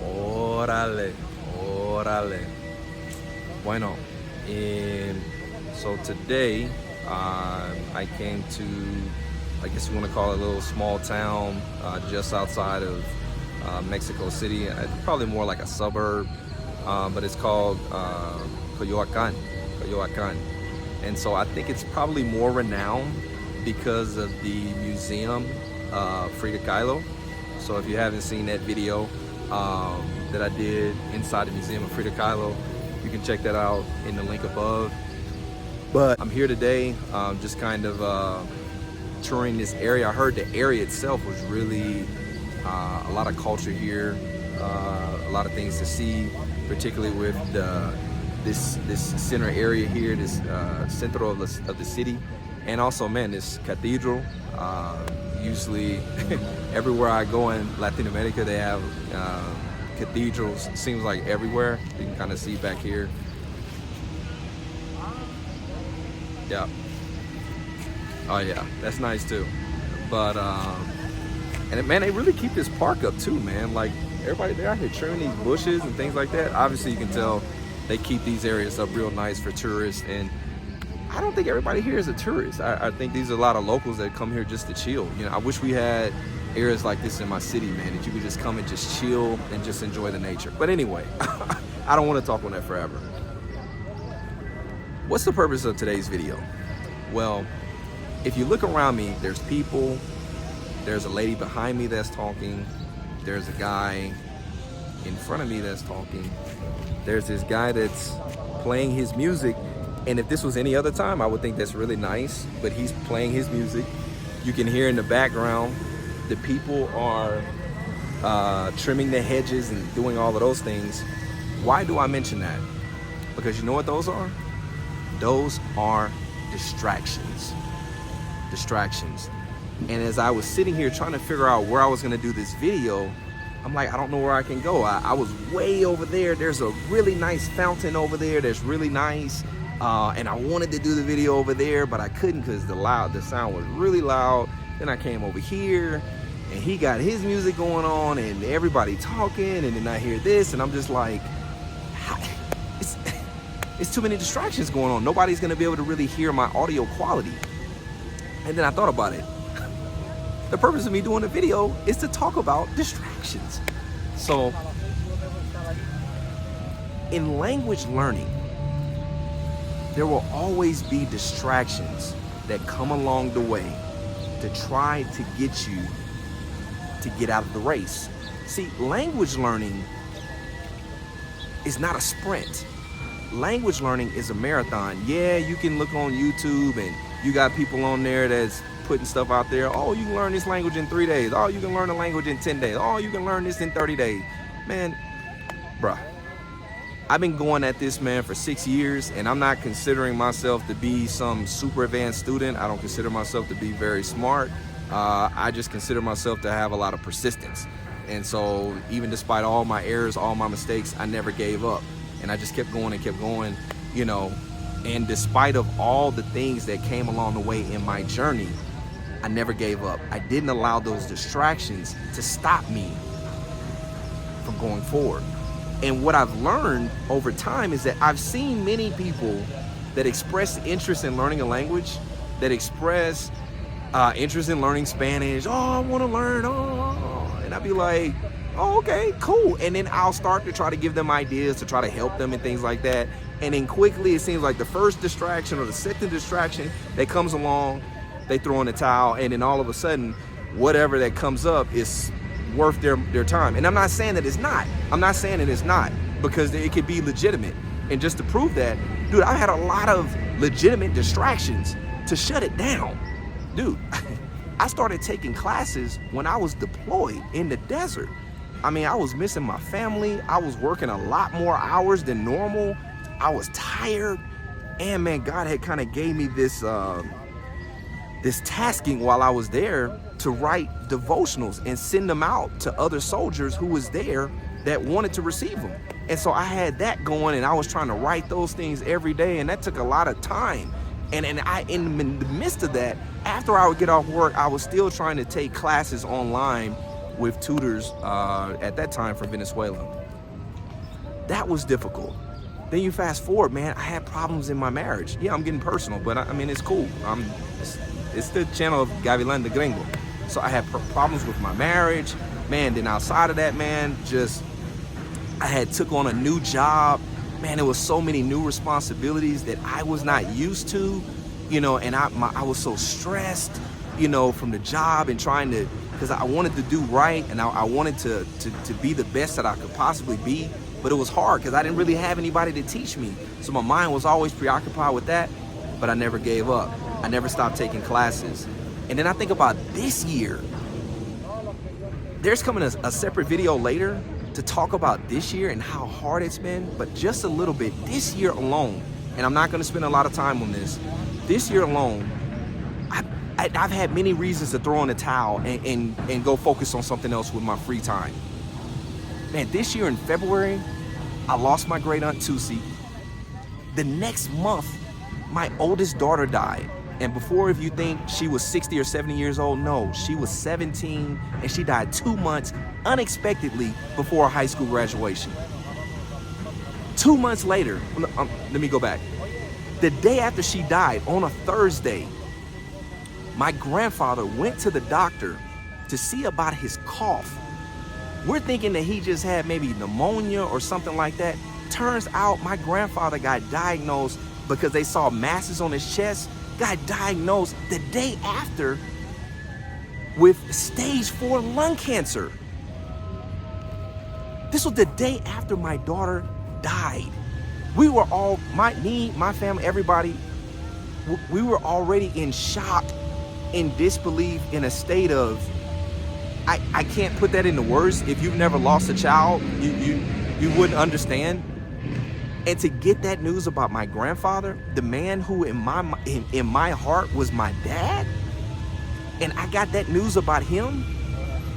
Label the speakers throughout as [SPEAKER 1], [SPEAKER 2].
[SPEAKER 1] Órale, órale. Bueno, so today I came to, I guess you want to call it a little small town just outside of Mexico City. Probably more like a suburb, but it's called Coyoacán. And so I think it's probably more renowned because of the museum, Frida Kahlo. So if you haven't seen that video that I did inside the Museum of Frida Kahlo, you can check that out in the link above. But I'm here today just kind of touring this area. I heard the area itself was really a lot of culture here, a lot of things to see, particularly with this center area here, this centro of the city. And also, man, this cathedral. Usually everywhere I go in Latin America, they have cathedrals. Seems like everywhere. You can kind of see back here. Yeah. Oh yeah, that's nice too. But and man, they really keep this park up too, man. Like everybody, they're out here trimming these bushes and things like that. Obviously, you can tell they keep these areas up real nice for tourists. And I don't think everybody here is a tourist. I think these are a lot of locals that come here just to chill. You know, I wish we had areas like this in my city, man, that you could just come and just chill and just enjoy the nature. But anyway, I don't want to talk on that forever. What's the purpose of today's video? Well, if you look around me, there's people, there's a lady behind me that's talking, there's a guy in front of me that's talking, there's this guy that's playing his music. And if this was any other time, I would think that's really nice, but he's playing his music. You can hear in the background, the people are trimming the hedges and doing all of those things. Why do I mention that? Because you know what those are? Those are distractions. Distractions. And as I was sitting here trying to figure out where I was gonna do this video, I'm like, I don't know where I can go. I was way over there. There's a really nice fountain over there that's really nice. And I wanted to do the video over there, but I couldn't because the sound was really loud. Then I came over here and he got his music going on and everybody talking, and then I hear this and I'm just like, it's too many distractions going on. Nobody's gonna be able to really hear my audio quality. And then I thought about it. The purpose of me doing the video is to talk about distractions. So in language learning, there will always be distractions that come along the way to try to get you to get out of the race. See, language learning is not a sprint. Language learning is a marathon. Yeah, you can look on YouTube and you got people on there that's putting stuff out there. Oh, you can learn this language in 3 days. Oh, you can learn a language in 10 days. Oh, you can learn this in 30 days. Man, bruh. I've been going at this, man, for 6 years, and I'm not considering myself to be some super advanced student. I don't consider myself to be very smart. I just consider myself to have a lot of persistence. And so even despite all my errors, all my mistakes, I never gave up. And I just kept going, you know. And despite of all the things that came along the way in my journey, I never gave up. I didn't allow those distractions to stop me from going forward. And what I've learned over time is that I've seen many people that express interest in learning a language, that express interest in learning Spanish. Oh, I want to learn. Oh, and I'd be like, oh, okay, cool. And then I'll start to try to give them ideas to try to help them and things like that. And then quickly, it seems like the first distraction or the second distraction that comes along, they throw in the towel. And then all of a sudden, whatever that comes up is worth their time. And I'm not saying that it's not. I'm not saying that it's not, because it could be legitimate. And just to prove that, dude, I had a lot of legitimate distractions to shut it down. Dude, I started taking classes when I was deployed in the desert. I mean, I was missing my family. I was working a lot more hours than normal. I was tired. And man, God had kind of gave me this tasking while I was there to write devotionals and send them out to other soldiers who was there that wanted to receive them. And so I had that going, and I was trying to write those things every day, and that took a lot of time. And in the midst of that, after I would get off work, I was still trying to take classes online with tutors at that time from Venezuela. That was difficult. Then you fast forward, man, I had problems in my marriage. Yeah, I'm getting personal, but I mean, it's cool. It's the channel of Gavilan de Gringo. So I had problems with my marriage. Man, then outside of that, man, I had took on a new job. Man, there was so many new responsibilities that I was not used to, you know, and I was so stressed, you know, from the job and trying to, because I wanted to do right, and I wanted to be the best that I could possibly be. But it was hard because I didn't really have anybody to teach me. So my mind was always preoccupied with that, but I never gave up. I never stopped taking classes. And then I think about this year. There's coming a separate video later to talk about this year and how hard it's been, but just a little bit. This year alone, and I'm not gonna spend a lot of time on this year alone, I've had many reasons to throw in the towel and go focus on something else with my free time. Man, this year in February, I lost my great aunt Tusi. The next month, my oldest daughter died. And before, if you think she was 60 or 70 years old, no, she was 17 and she died 2 months unexpectedly before high school graduation. 2 months later, let me go back. The day after she died, on a Thursday, my grandfather went to the doctor to see about his cough. We're thinking that he just had maybe pneumonia or something like that. Turns out my grandfather got diagnosed because they saw masses on his chest, got diagnosed the day after with stage 4 lung cancer. This was the day after my daughter died. We were all, my family, everybody, we were already in shock, in disbelief, in a state of, I can't put that into words. If you've never lost a child, you wouldn't understand. And to get that news about my grandfather, the man who in my heart was my dad, and I got that news about him,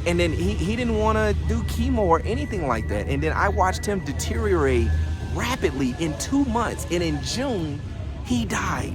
[SPEAKER 1] and then he didn't want to do chemo or anything like that. And then I watched him deteriorate rapidly in 2 months, and in June, he died.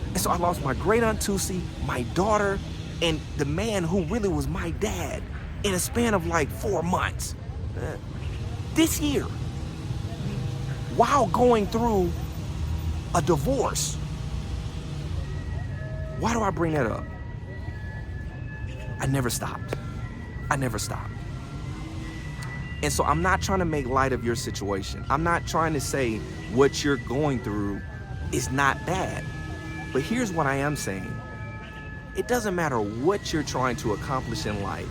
[SPEAKER 1] And so I lost my great aunt Tusi, my daughter, and the man who really was my dad in a span of like 4 months. This year, while going through a divorce. Why do I bring that up? I never stopped. I never stopped. And so I'm not trying to make light of your situation. I'm not trying to say what you're going through is not bad. But here's what I am saying. It doesn't matter what you're trying to accomplish in life.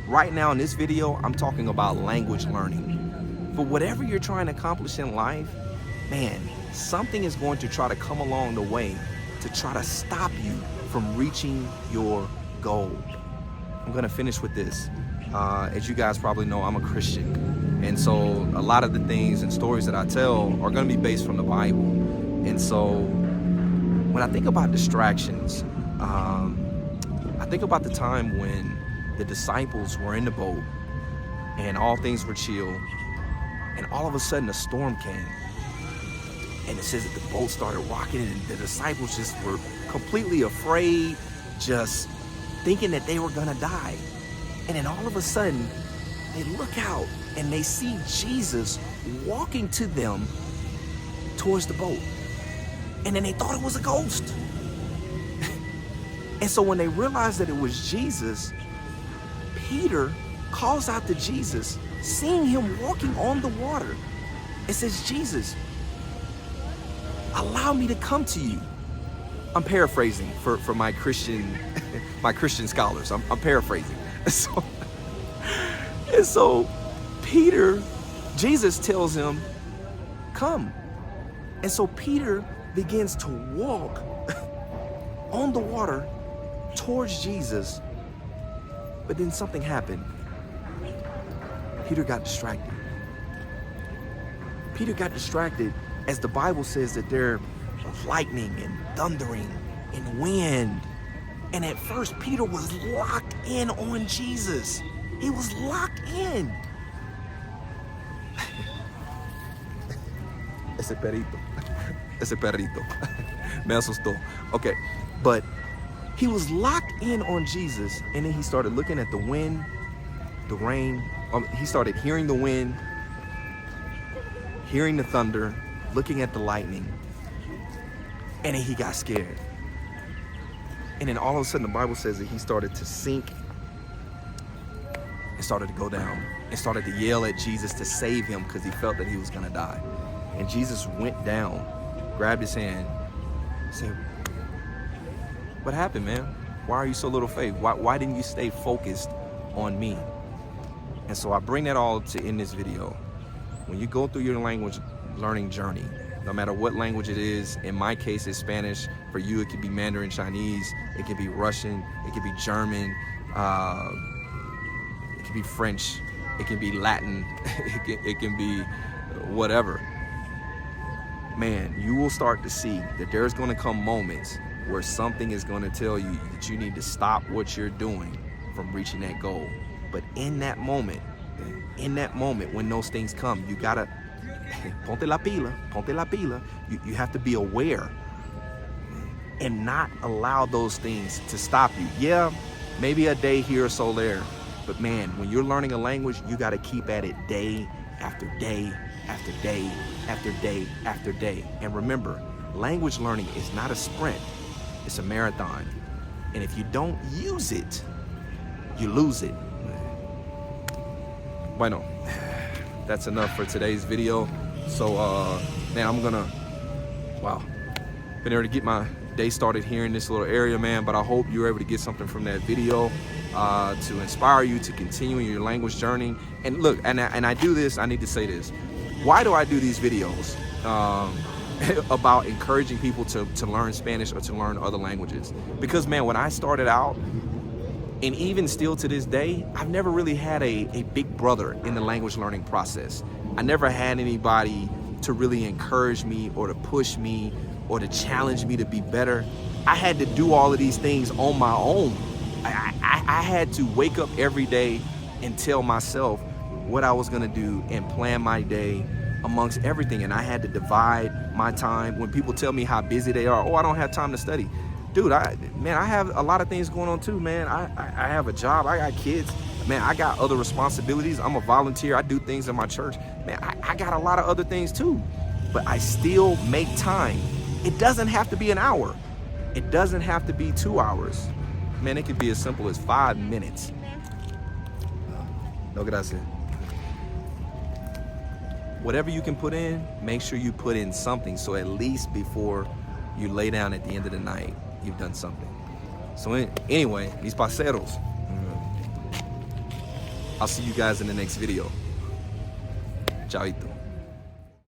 [SPEAKER 1] Right now in this video, I'm talking about language learning. For whatever you're trying to accomplish in life, man, something is going to try to come along the way to try to stop you from reaching your goal. I'm gonna finish with this. As you guys probably know, I'm a Christian. And so a lot of the things and stories that I tell are gonna be based from the Bible. And so when I think about distractions, I think about the time when the disciples were in the boat and all things were chill, and all of a sudden a storm came. And it says that the boat started rocking, and the disciples just were completely afraid, just thinking that they were gonna die. And then all of a sudden, they look out and they see Jesus walking to them towards the boat. And then they thought it was a ghost. And so when they realized that it was Jesus, Peter calls out to Jesus, seeing him walking on the water. It says, Jesus, allow me to come to you. I'm paraphrasing for my Christian scholars. I'm paraphrasing. So Peter, Jesus tells him, come. And so Peter begins to walk on the water towards Jesus. But then something happened. Peter got distracted. Peter got distracted, as the Bible says that there was lightning and thundering and wind. And at first, Peter was locked in on Jesus. He was locked in. Ese perrito. Me asustó. Okay, but He was locked in on Jesus, and then he started looking at the wind, the rain. He started hearing the wind, hearing the thunder, looking at the lightning, and then he got scared. And then all of a sudden, the Bible says that he started to sink and started to go down and started to yell at Jesus to save him because he felt that he was going to die. And Jesus went down, grabbed his hand, said, "What happened, man? Why are you so little faith? Why didn't you stay focused on me?" And so I bring that all to in this video. When you go through your language learning journey, no matter what language it is, in my case it's Spanish, for you it could be Mandarin Chinese, it could be Russian, it could be German, it could be French, it can be Latin, it can be whatever. Man, you will start to see that there's going to come moments where something is going to tell you that you need to stop what you're doing from reaching that goal. But in that moment when those things come, you gotta ponte la pila. You have to be aware and not allow those things to stop you. Yeah, maybe a day here or so there, but man, when you're learning a language, you gotta keep at it day after day after day after day after day. And remember, language learning is not a sprint, it's a marathon. And if you don't use it, you lose it. Bueno, that's enough for today's video. So, man, I'm gonna, been able to get my day started here in this little area, man, but I hope you were able to get something from that video to inspire you to continue in your language journey. And look, and I do this, I need to say this. Why do I do these videos about encouraging people to learn Spanish or to learn other languages? Because, man, when I started out, and even still to this day, I've never really had a big brother in the language learning process. I never had anybody to really encourage me or to push me or to challenge me to be better. I had to do all of these things on my own. I had to wake up every day and tell myself what I was gonna do and plan my day amongst everything. And I had to divide my time. When people tell me how busy they are, oh, I don't have time to study. Dude, I have a lot of things going on too, man. I have a job, I got kids, man, I got other responsibilities. I'm a volunteer, I do things in my church. Man, I got a lot of other things too, but I still make time. It doesn't have to be an hour. It doesn't have to be 2 hours. Man, it could be as simple as 5 minutes. No gracias. Whatever you can put in, make sure you put in something, so at least before you lay down at the end of the night, you've done something. So anyway, mis parceros, I'll see you guys in the next video. Chaito.